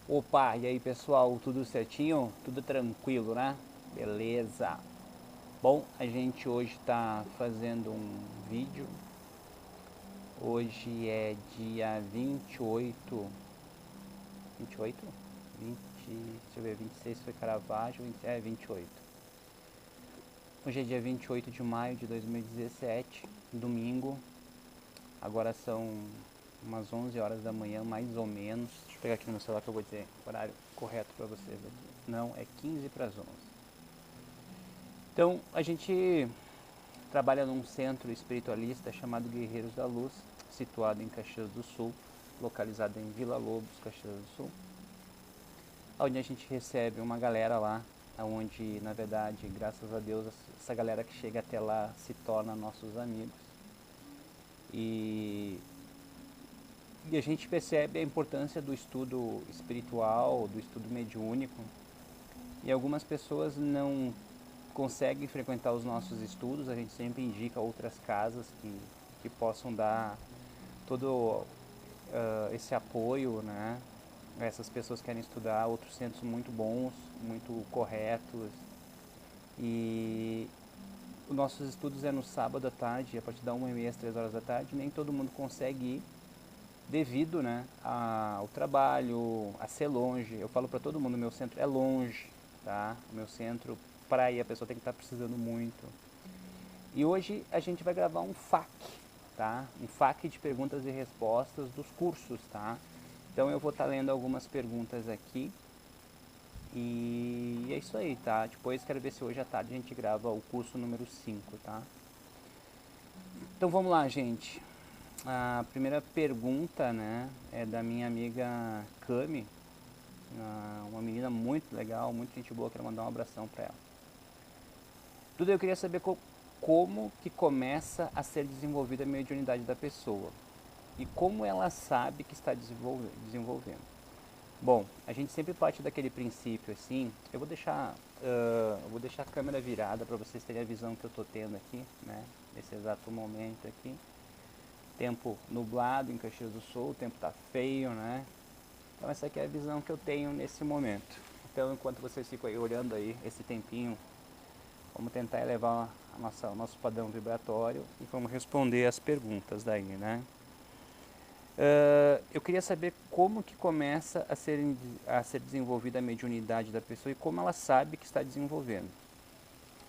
Opa, e aí pessoal, tudo certinho? Tudo tranquilo, né? Beleza. Bom, a gente hoje está fazendo um vídeo. Hoje é dia 28. 28? 20, deixa eu ver, 26 foi Caravaggio, 28. Hoje é dia 28 de maio de 2017, domingo. Agora são umas 11 horas da manhã, mais ou menos. Deixa eu pegar aqui no meu celular que eu vou dizer o horário correto para vocês aqui. Não, é 15 para as 11. Então, a gente trabalha num centro espiritualista chamado Guerreiros da Luz, situado em Caxias do Sul, localizado em Vila Lobos, Caxias do Sul, onde a gente recebe uma galera lá, onde, na verdade, graças a Deus, essa galera que chega até lá se torna nossos amigos. E, e a gente percebe a importância do estudo espiritual, do estudo mediúnico, e algumas pessoas não conseguem frequentar os nossos estudos, a gente sempre indica outras casas que possam dar todo esse apoio, né? Essas pessoas querem estudar, outros centros muito bons, muito corretos. E os nossos estudos é no sábado à tarde, a partir da 1h30 às 3 horas da tarde. Nem todo mundo consegue ir devido, né, ao trabalho, a ser longe. Eu falo para todo mundo, meu centro é longe, tá? O meu centro, para ir, a pessoa tem que estar precisando muito. E hoje a gente vai gravar um FAQ, tá? Um FAQ de perguntas e respostas dos cursos, tá? Então eu vou estar lendo algumas perguntas aqui e é isso aí, tá? Depois quero ver se hoje à tarde a gente grava o curso número 5, tá? Então vamos lá, gente. A primeira pergunta, né, é da minha amiga Cami, uma menina muito legal, muito gente boa, quero mandar um abração para ela. Tudo eu queria saber como que começa a ser desenvolvida a mediunidade da pessoa e como ela sabe que está desenvolvendo. Bom, a gente sempre parte daquele princípio assim. Eu vou deixar a câmera virada para vocês terem a visão que eu estou tendo aqui, né? Nesse exato momento aqui. Tempo nublado em Caxias do Sul, o tempo está feio, né? Então essa aqui é a visão que eu tenho nesse momento. Então enquanto vocês ficam aí olhando aí esse tempinho, vamos tentar elevar o nosso padrão vibratório e vamos responder as perguntas daí, né? Eu queria saber como que começa a ser desenvolvida a mediunidade da pessoa e como ela sabe que está desenvolvendo.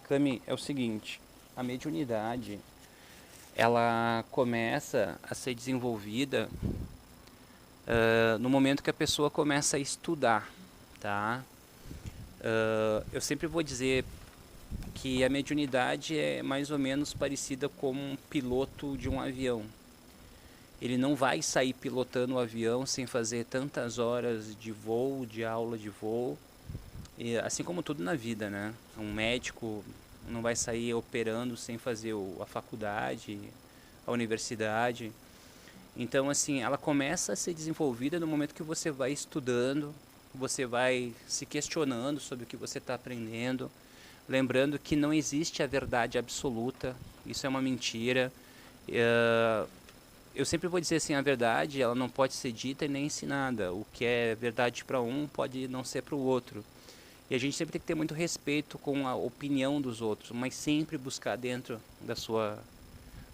Cami, é o seguinte, a mediunidade, ela começa a ser desenvolvida no momento que a pessoa começa a estudar, tá? Eu sempre vou dizer que a mediunidade é mais ou menos parecida com um piloto de um avião. Ele não vai sair pilotando o avião sem fazer tantas horas de voo, de aula de voo, e assim como tudo na vida, né? Um médico não vai sair operando sem fazer a faculdade, a universidade. Então, assim, ela começa a ser desenvolvida no momento que você vai estudando, você vai se questionando sobre o que você está aprendendo, lembrando que não existe a verdade absoluta, isso é uma mentira. Eu sempre vou dizer assim, a verdade ela não pode ser dita e nem ensinada. O que é verdade para um pode não ser para o outro. E a gente sempre tem que ter muito respeito com a opinião dos outros, mas sempre buscar dentro do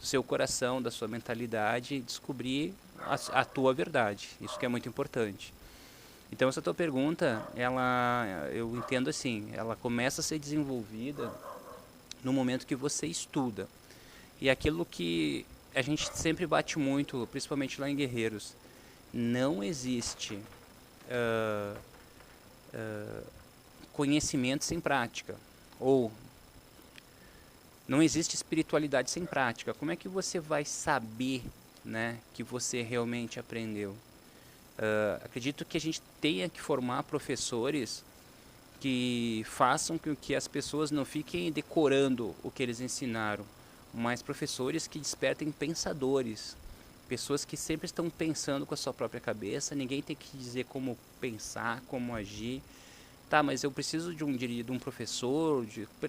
seu coração, da sua mentalidade, descobrir a tua verdade. Isso que é muito importante. Então essa tua pergunta, eu entendo assim, ela começa a ser desenvolvida no momento que você estuda. E aquilo que a gente sempre bate muito, principalmente lá em Guerreiros, não existe uh, conhecimento sem prática. Ou não existe espiritualidade sem prática. Como é que você vai saber, né, que você realmente aprendeu? Acredito que a gente tenha que formar professores que façam com que as pessoas não fiquem decorando o que eles ensinaram, mas professores que despertem pensadores, pessoas que sempre estão pensando com a sua própria cabeça. Ninguém tem que dizer como pensar, como agir. Tá, mas eu preciso de um professor,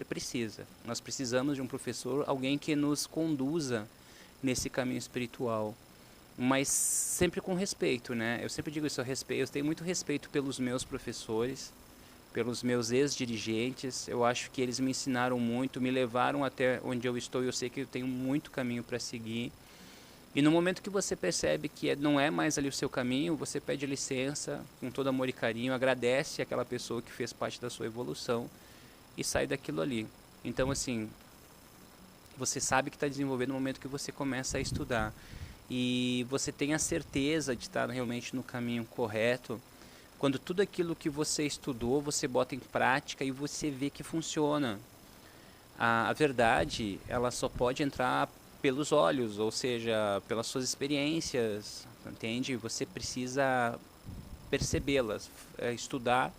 precisa. Nós precisamos de um professor, alguém que nos conduza nesse caminho espiritual. mas sempre com respeito, né? Eu sempre digo isso, eu tenho muito respeito pelos meus professores, pelos meus ex-dirigentes. Eu acho que eles me ensinaram muito, me levaram até onde eu estou, e eu sei que eu tenho muito caminho para seguir. E no momento que você percebe que não é mais ali o seu caminho, você pede licença com todo amor e carinho, agradece aquela pessoa que fez parte da sua evolução e sai daquilo ali. Então, assim, você sabe que está desenvolvendo no momento que você começa a estudar. E você tem a certeza de estar realmente no caminho correto quando tudo aquilo que você estudou, você bota em prática e você vê que funciona. A verdade, ela só pode entrar pelos olhos, ou seja, pelas suas experiências, entende? Você precisa percebê-las, estudar,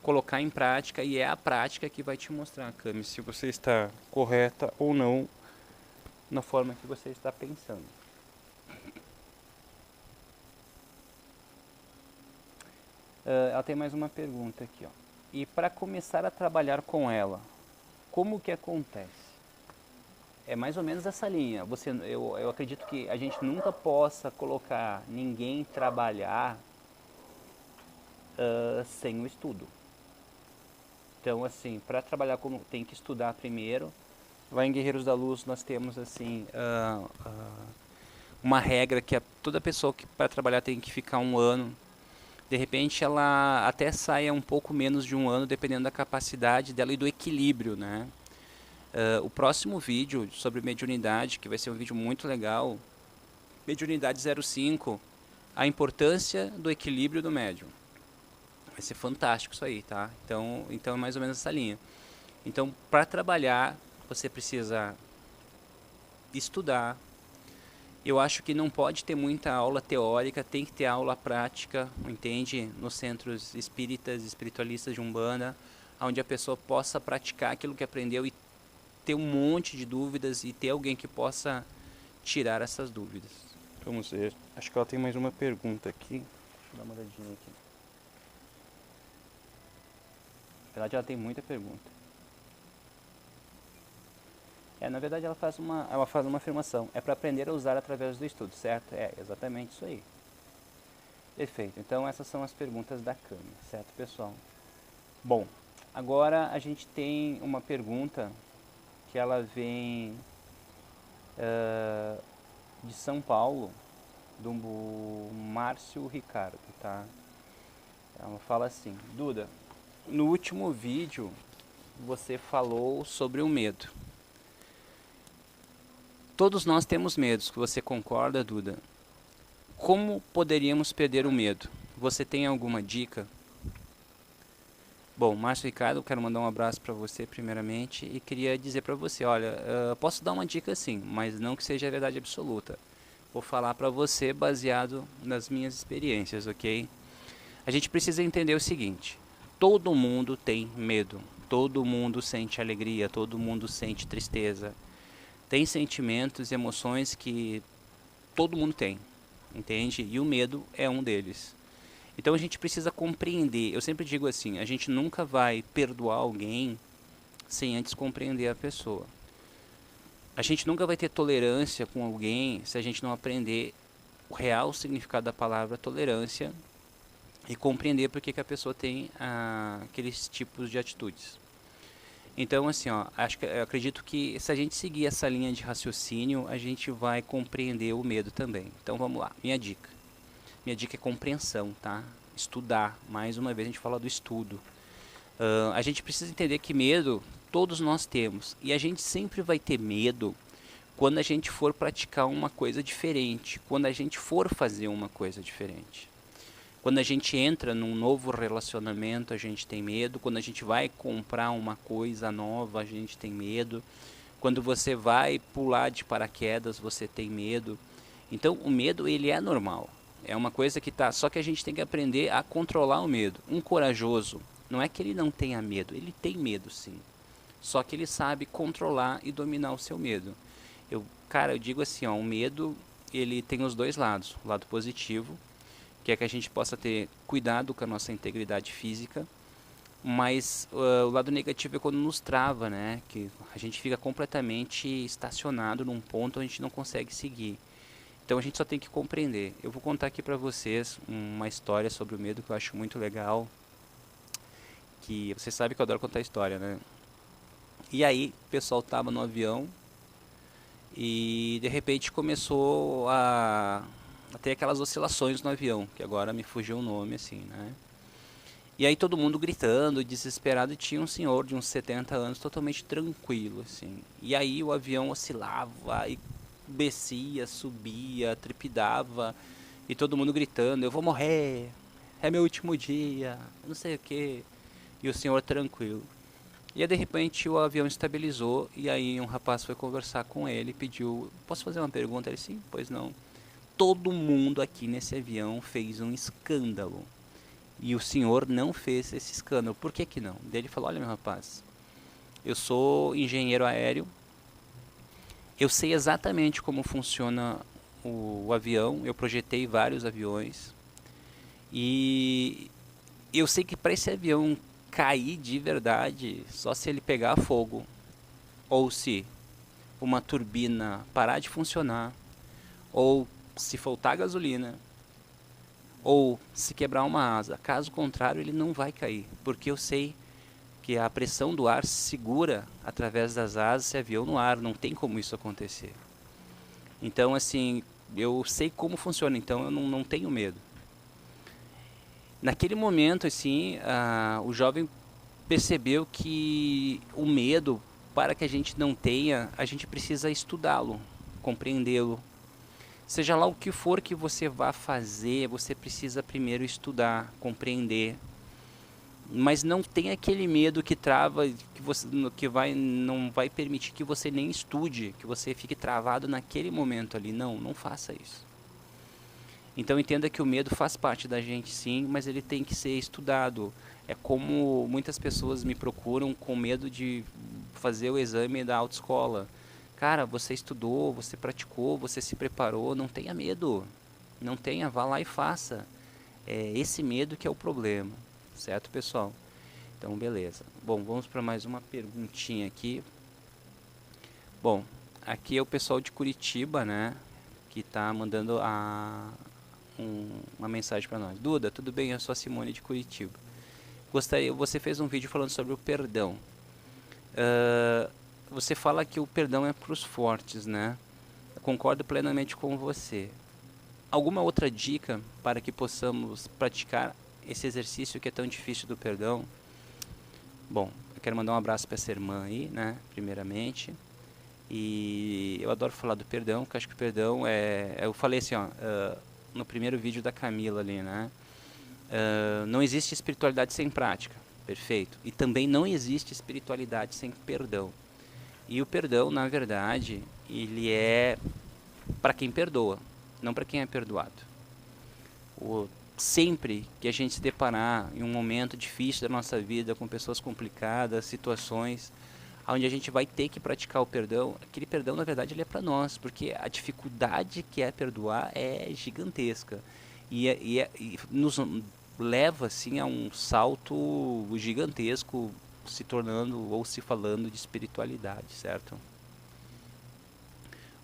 colocar em prática, e é a prática que vai te mostrar, Cami, se você está correta ou não na forma que você está pensando. Ela tem mais uma pergunta aqui, ó. E para começar a trabalhar com ela, como que acontece? É mais ou menos essa linha. Eu acredito que a gente nunca possa colocar ninguém trabalhar sem o estudo. Então, assim, para trabalhar como tem que estudar primeiro. Lá em Guerreiros da Luz nós temos assim uma regra que toda pessoa que para trabalhar tem que ficar 1 ano. De repente ela até saia um pouco menos de 1 ano, dependendo da capacidade dela e do equilíbrio, né? O próximo vídeo sobre mediunidade, que vai ser um vídeo muito legal, Mediunidade 05, a importância do equilíbrio do médium. Vai ser fantástico isso aí, tá? Então é mais ou menos essa linha. Então, para trabalhar, você precisa estudar. Eu acho que não pode ter muita aula teórica, tem que ter aula prática, entende? Nos centros espíritas, espiritualistas de Umbanda, onde a pessoa possa praticar aquilo que aprendeu e ter um monte de dúvidas e ter alguém que possa tirar essas dúvidas. Vamos ver. Acho que ela tem mais uma pergunta aqui. Deixa eu dar uma olhadinha aqui. Na verdade, ela tem muita pergunta. Na verdade, ela faz uma afirmação. É para aprender a usar através do estudo, certo? É exatamente isso aí. Perfeito. Então, essas são as perguntas da Cami, certo, pessoal? Bom, agora a gente tem uma pergunta que ela vem de São Paulo, do Márcio Ricardo, tá? Ela fala assim: Duda, no último vídeo você falou sobre o medo. Todos nós temos medos, você concorda, Duda? Como poderíamos perder o medo? Você tem alguma dica? Bom, Márcio Ricardo, eu quero mandar um abraço para você primeiramente e queria dizer para você, olha, posso dar uma dica sim, mas não que seja a verdade absoluta. Vou falar para você baseado nas minhas experiências, ok? A gente precisa entender o seguinte: todo mundo tem medo, todo mundo sente alegria, todo mundo sente tristeza. Tem sentimentos e emoções que todo mundo tem, entende? E o medo é um deles. Então a gente precisa compreender. Eu sempre digo assim, a gente nunca vai perdoar alguém sem antes compreender a pessoa. A gente nunca vai ter tolerância com alguém se a gente não aprender o real significado da palavra tolerância e compreender por que a pessoa tem aqueles tipos de atitudes. Então, assim, ó, eu acredito que se a gente seguir essa linha de raciocínio, a gente vai compreender o medo também. Então, vamos lá. Minha dica é compreensão, tá? Estudar. Mais uma vez, a gente fala do estudo. A gente precisa entender que medo todos nós temos. E a gente sempre vai ter medo quando a gente for praticar uma coisa diferente. Quando a gente for fazer uma coisa diferente. Quando a gente entra num novo relacionamento, a gente tem medo. Quando a gente vai comprar uma coisa nova, a gente tem medo. Quando você vai pular de paraquedas, você tem medo. Então, o medo, ele é normal. É uma coisa que tá... Só que a gente tem que aprender a controlar o medo. Um corajoso, não é que ele não tenha medo. Ele tem medo, sim. Só que ele sabe controlar e dominar o seu medo. Eu digo assim, ó, o medo, ele tem os dois lados. O lado positivo, que é que a gente possa ter cuidado com a nossa integridade física, mas o lado negativo é quando nos trava, né? Que a gente fica completamente estacionado num ponto onde a gente não consegue seguir. Então a gente só tem que compreender. Eu vou contar aqui para vocês uma história sobre o medo que eu acho muito legal, que você sabe que eu adoro contar história, né? E aí, o pessoal tava no avião e de repente começou a ter aquelas oscilações no avião, que agora me fugiu o nome assim, né? E aí todo mundo gritando, desesperado, e tinha um senhor de uns 70 anos totalmente tranquilo, assim. E aí o avião oscilava e descia, subia, trepidava, e todo mundo gritando, eu vou morrer, é meu último dia, não sei o que. E o senhor tranquilo. E aí de repente o avião estabilizou, e aí um rapaz foi conversar com ele, pediu, posso fazer uma pergunta? Ele, sim, pois não. Todo mundo aqui nesse avião fez um escândalo. E o senhor não fez esse escândalo. Por que que não? Daí ele falou, olha meu rapaz, eu sou engenheiro aéreo, eu sei exatamente como funciona o avião, eu projetei vários aviões, e eu sei que para esse avião cair de verdade, só se ele pegar fogo, ou se uma turbina parar de funcionar, ou se faltar gasolina, ou se quebrar uma asa. Caso contrário, ele não vai cair, porque eu sei que a pressão do ar segura através das asas esse avião no ar, não tem como isso acontecer. Então, assim, eu sei como funciona, então eu não tenho medo. Naquele momento, assim, o jovem percebeu que o medo, para que a gente não tenha, a gente precisa estudá-lo, compreendê-lo. Seja lá o que for que você vá fazer, você precisa primeiro estudar, compreender. Mas não tem aquele medo que trava, que você que não vai permitir que você nem estude, que você fique travado naquele momento ali. Não, não faça isso. Então entenda que o medo faz parte da gente sim, mas ele tem que ser estudado. É como muitas pessoas me procuram com medo de fazer o exame da autoescola. Cara, você estudou, você praticou, você se preparou, não tenha medo. Não tenha, vá lá e faça. É esse medo que é o problema, certo, pessoal? Então, beleza. Bom, vamos para mais uma perguntinha aqui. Bom, aqui é o pessoal de Curitiba, né, que está mandando uma mensagem para nós. Duda, tudo bem? Eu sou a Simone de Curitiba. Você fez um vídeo falando sobre o perdão. Você fala que o perdão é para os fortes, né? Eu concordo plenamente com você. Alguma outra dica para que possamos praticar esse exercício que é tão difícil do perdão? Bom, eu quero mandar um abraço para essa irmã aí, né? Primeiramente. E eu adoro falar do perdão, porque acho que o perdão eu falei assim, ó, no primeiro vídeo da Camila ali, né? Não existe espiritualidade sem prática, perfeito. E também não existe espiritualidade sem perdão. E o perdão, na verdade, ele é para quem perdoa, não para quem é perdoado. Sempre que a gente se deparar em um momento difícil da nossa vida, com pessoas complicadas, situações, onde a gente vai ter que praticar o perdão, aquele perdão, na verdade, ele é para nós, porque a dificuldade que é perdoar é gigantesca. E nos leva, assim, a um salto gigantesco, se tornando ou se falando de espiritualidade, certo?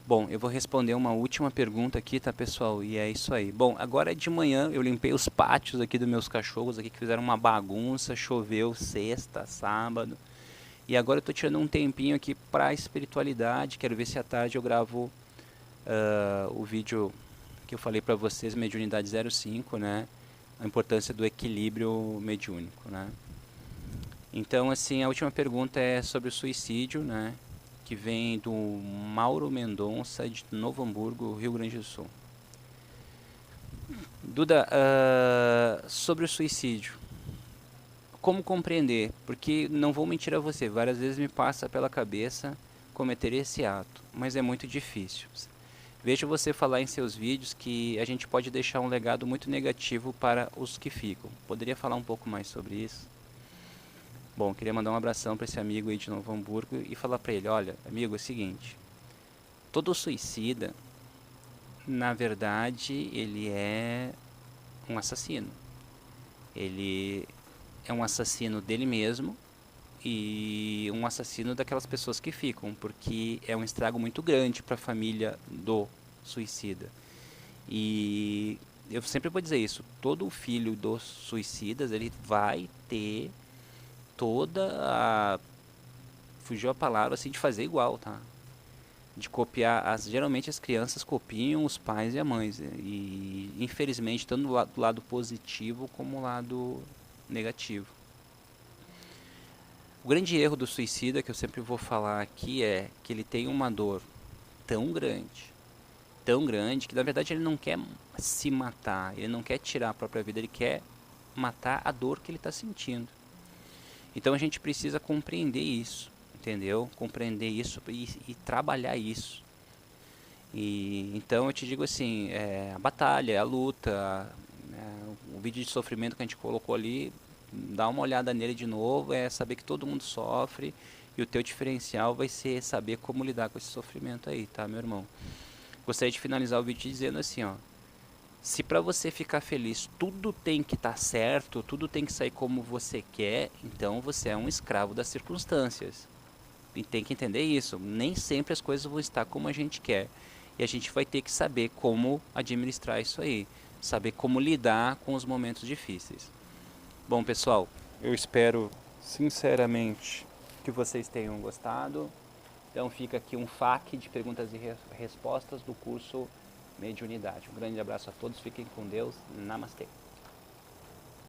Bom, eu vou responder uma última pergunta aqui, tá, pessoal? E é isso aí. Bom, agora de manhã eu limpei os pátios aqui dos meus cachorros aqui, que fizeram uma bagunça, choveu sexta, sábado. E agora eu tô tirando um tempinho aqui pra espiritualidade. Quero ver se à tarde eu gravo o vídeo que eu falei pra vocês, Mediunidade 05, né? A importância do equilíbrio mediúnico, né? Então, assim, a última pergunta é sobre o suicídio, né? Que vem do Mauro Mendonça, de Novo Hamburgo, Rio Grande do Sul. Duda, sobre o suicídio, como compreender? Porque não vou mentir a você, várias vezes me passa pela cabeça cometer esse ato, mas é muito difícil. Vejo você falar em seus vídeos que a gente pode deixar um legado muito negativo para os que ficam. Poderia falar um pouco mais sobre isso? Bom, queria mandar um abração para esse amigo aí de Novo Hamburgo e falar para ele, olha, amigo, é o seguinte, todo suicida, na verdade, ele é um assassino. Ele é um assassino dele mesmo e um assassino daquelas pessoas que ficam, porque é um estrago muito grande para a família do suicida. E eu sempre vou dizer isso, todo filho dos suicidas, ele vai ter toda a... fugiu a palavra, assim, de fazer igual, tá? De copiar, geralmente as crianças copiam os pais e a mãe, e infelizmente tanto do lado positivo como do lado negativo. O grande erro do suicida que eu sempre vou falar aqui é que ele tem uma dor tão grande, que na verdade ele não quer se matar, ele não quer tirar a própria vida, ele quer matar a dor que ele está sentindo. Então a gente precisa compreender isso, entendeu? Compreender isso e trabalhar isso. E então eu te digo assim, a batalha, a luta, o vídeo de sofrimento que a gente colocou ali, dá uma olhada nele de novo, é saber que todo mundo sofre e o teu diferencial vai ser saber como lidar com esse sofrimento aí, tá, meu irmão? Gostaria de finalizar o vídeo dizendo assim, ó, se para você ficar feliz tudo tem que estar certo, tudo tem que sair como você quer, então você é um escravo das circunstâncias. E tem que entender isso. Nem sempre as coisas vão estar como a gente quer. E a gente vai ter que saber como administrar isso aí. Saber como lidar com os momentos difíceis. Bom, pessoal, eu espero sinceramente que vocês tenham gostado. Então fica aqui um FAQ de perguntas e respostas do curso Mediunidade. Um grande abraço a todos, fiquem com Deus. Namastê.